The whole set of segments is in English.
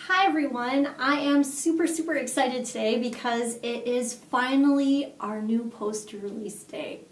Hi everyone, I am super excited today because it is finally our new poster release day.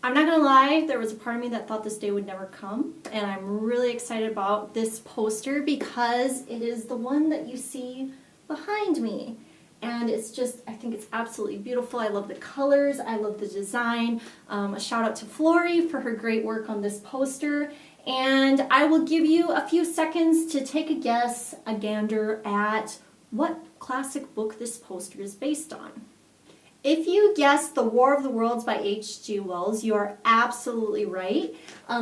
I'm not gonna lie, there was a part of me that thought this day would never come, and I'm really excited about this poster because it is the one that you see behind me. And it's just, I think it's absolutely beautiful. I love the colors, I love the design. A shout out to Flory for her great work on this poster. And I will give you a few seconds to take a guess, a gander at what classic book this poster is based on. If you guessed The War of the Worlds by H.G. Wells, you are absolutely right.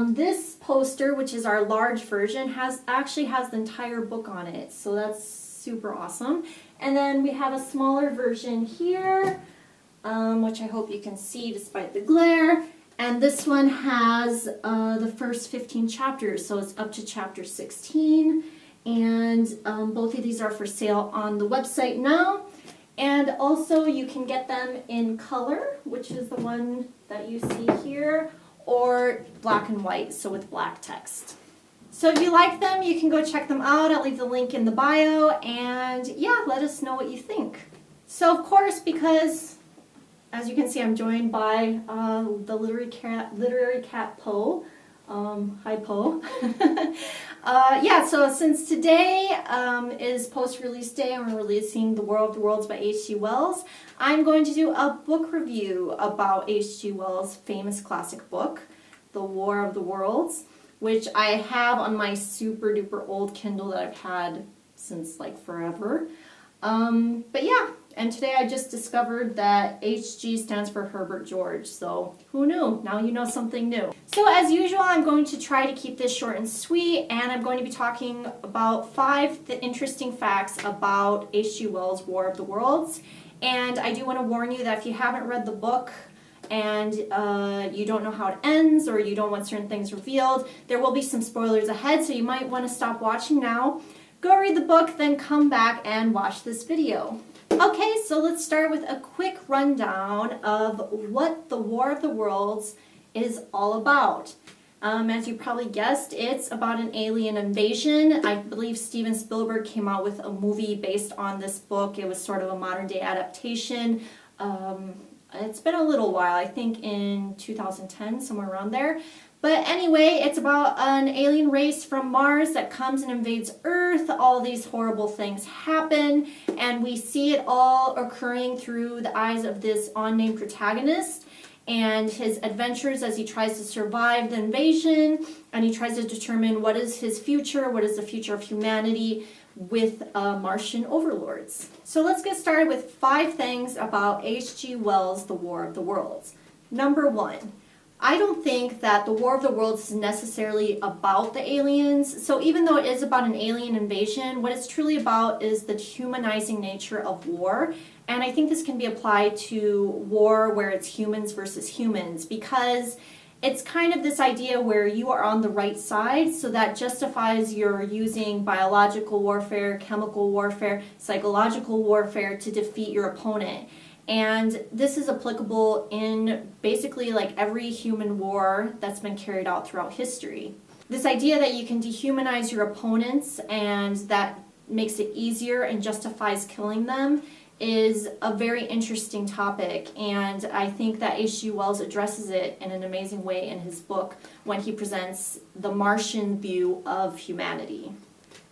This poster, which is our large version, actually has the entire book on it, so that's super awesome. And then we have a smaller version here, which I hope you can see despite the glare. And this one has the first 15 chapters, so it's up to chapter 16. And both of these are for sale on the website now. And also you can get them in color, which is the one that you see here, or black and white, so with black text. So if you like them, you can go check them out. I'll leave the link in the bio, and yeah, let us know what you think. So of course, because as you can see, I'm joined by the literary cat Poe. Hi Poe. Yeah, so since today is post-release day and we're releasing The War of the Worlds by H.G. Wells, I'm going to do a book review about H.G. Wells' famous classic book, The War of the Worlds, which I have on my super duper old Kindle that I've had since like forever. But yeah, and today I just discovered that HG stands for Herbert George, so who knew? Now you know something new. So as usual, I'm going to try to keep this short and sweet, and I'm going to be talking about 5 interesting facts about H.G. Wells' War of the Worlds. And I do want to warn you that if you haven't read the book and you don't know how it ends, or you don't want certain things revealed, there will be some spoilers ahead, so you might want to stop watching now. Go read the book, then come back and watch this video. Okay, so let's start with a quick rundown of what The War of the Worlds is all about. As you probably guessed, it's about an alien invasion. I believe Steven Spielberg came out with a movie based on this book. It was sort of a modern day adaptation. It's been a little while, I think in 2010, somewhere around there. But anyway, it's about an alien race from Mars that comes and invades Earth. All these horrible things happen, and we see it all occurring through the eyes of this unnamed protagonist and his adventures as he tries to survive the invasion, and he tries to determine what is his future, what is the future of humanity with Martian overlords. So let's get started with 5 things about H.G. Wells' The War of the Worlds. Number 1. I don't think that The War of the Worlds is necessarily about the aliens. So even though it is about an alien invasion, what it's truly about is the humanizing nature of war. And I think this can be applied to war where it's humans versus humans, because it's kind of this idea where you are on the right side, so that justifies your using biological warfare, chemical warfare, psychological warfare to defeat your opponent. And this is applicable in basically like every human war that's been carried out throughout history. This idea that you can dehumanize your opponents and that makes it easier and justifies killing them is a very interesting topic, and I think that H.G. Wells addresses it in an amazing way in his book when he presents the Martian view of humanity.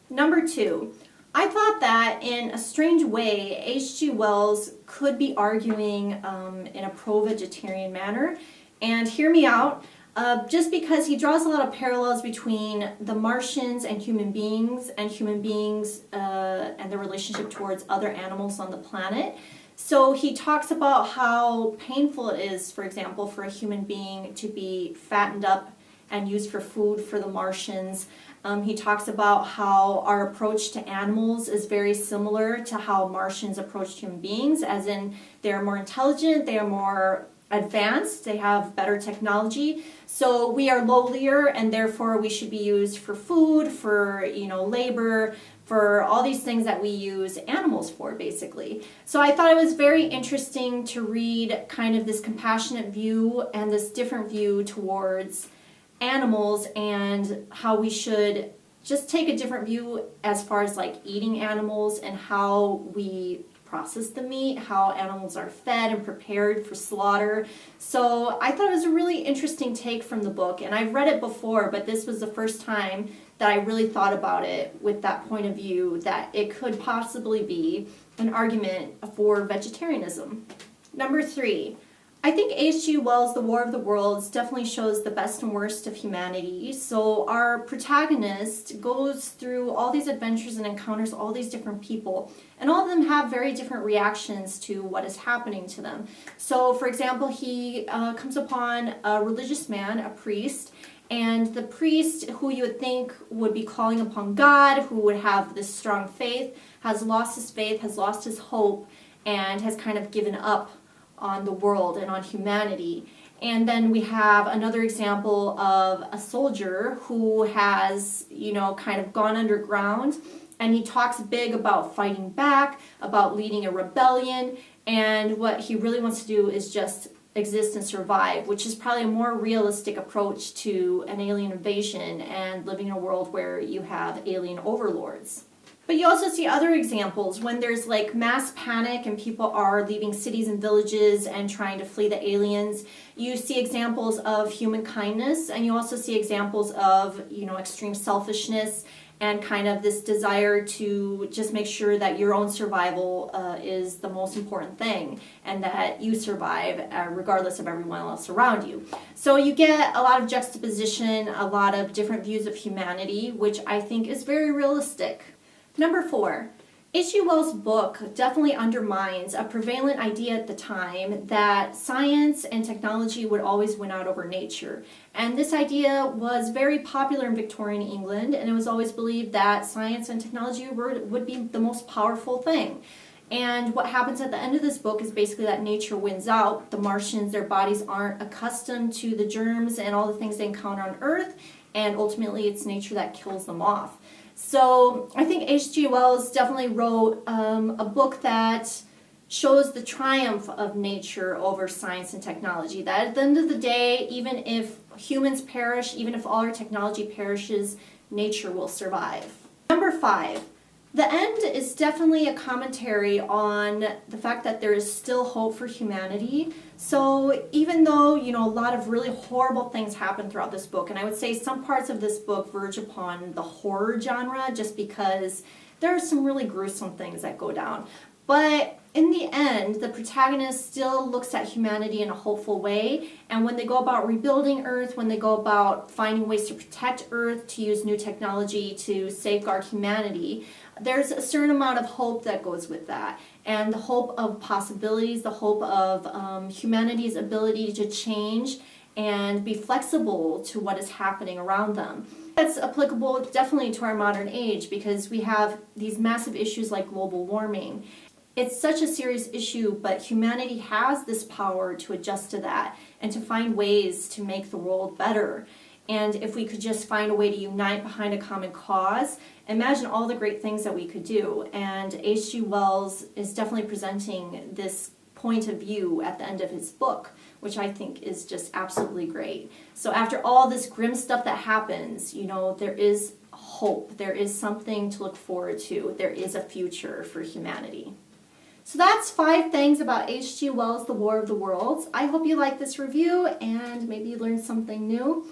Number 2. I thought that in a strange way, H.G. Wells could be arguing in a pro-vegetarian manner. And hear me out, just because he draws a lot of parallels between the Martians and human beings and their relationship towards other animals on the planet. So he talks about how painful it is, for example, for a human being to be fattened up and used for food for the Martians. He talks about how our approach to animals is very similar to how Martians approached human beings, as in they're more intelligent, they are more advanced, they have better technology. So we are lowlier, and therefore we should be used for food, for labor, for all these things that we use animals for, basically. So I thought it was very interesting to read kind of this compassionate view and this different view towards animals, and how we should just take a different view as far as like eating animals and how we process the meat, how animals are fed and prepared for slaughter. So I thought it was a really interesting take from the book, and I've read it before, but this was the first time that I really thought about it with that point of view, that it could possibly be an argument for vegetarianism. Number 3, I think H.G. Wells' The War of the Worlds definitely shows the best and worst of humanity. So our protagonist goes through all these adventures and encounters all these different people, and all of them have very different reactions to what is happening to them. So for example, he comes upon a religious man, a priest, and the priest, who you would think would be calling upon God, who would have this strong faith, has lost his faith, has lost his hope, and has kind of given up on the world and on humanity. And then we have another example of a soldier who has, kind of gone underground, and he talks big about fighting back, about leading a rebellion, and what he really wants to do is just exist and survive, which is probably a more realistic approach to an alien invasion and living in a world where you have alien overlords. But you also see other examples when there's like mass panic and people are leaving cities and villages and trying to flee the aliens. You see examples of human kindness, and you also see examples of, extreme selfishness and kind of this desire to just make sure that your own survival is the most important thing, and that you survive regardless of everyone else around you. So you get a lot of juxtaposition, a lot of different views of humanity, which I think is very realistic. Number 4, H.G. Wells' book definitely undermines a prevalent idea at the time that science and technology would always win out over nature. And this idea was very popular in Victorian England, and it was always believed that science and technology would be the most powerful thing. And what happens at the end of this book is basically that nature wins out. The Martians, their bodies aren't accustomed to the germs and all the things they encounter on Earth, and ultimately it's nature that kills them off. So I think H.G. Wells definitely wrote a book that shows the triumph of nature over science and technology. That at the end of the day, even if humans perish, even if all our technology perishes, nature will survive. Number 5. The end is definitely a commentary on the fact that there is still hope for humanity. So even though, a lot of really horrible things happen throughout this book, and I would say some parts of this book verge upon the horror genre just because there are some really gruesome things that go down. But in the end, the protagonist still looks at humanity in a hopeful way, and when they go about rebuilding Earth, when they go about finding ways to protect Earth, to use new technology to safeguard humanity, there's a certain amount of hope that goes with that. And the hope of possibilities, the hope of humanity's ability to change and be flexible to what is happening around them. That's applicable definitely to our modern age, because we have these massive issues like global warming. It's such a serious issue, but humanity has this power to adjust to that and to find ways to make the world better. And if we could just find a way to unite behind a common cause, imagine all the great things that we could do. And H.G. Wells is definitely presenting this point of view at the end of his book, which I think is just absolutely great. So after all this grim stuff that happens, there is hope. There is something to look forward to. There is a future for humanity. So that's 5 things about H.G. Wells' The War of the Worlds. I hope you liked this review and maybe you learned something new.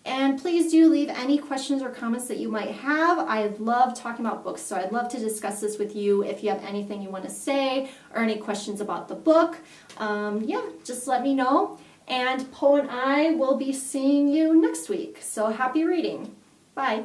And please do leave any questions or comments that you might have. I love talking about books, so I'd love to discuss this with you if you have anything you want to say or any questions about the book. Just let me know. And Poe and I will be seeing you next week. So happy reading. Bye.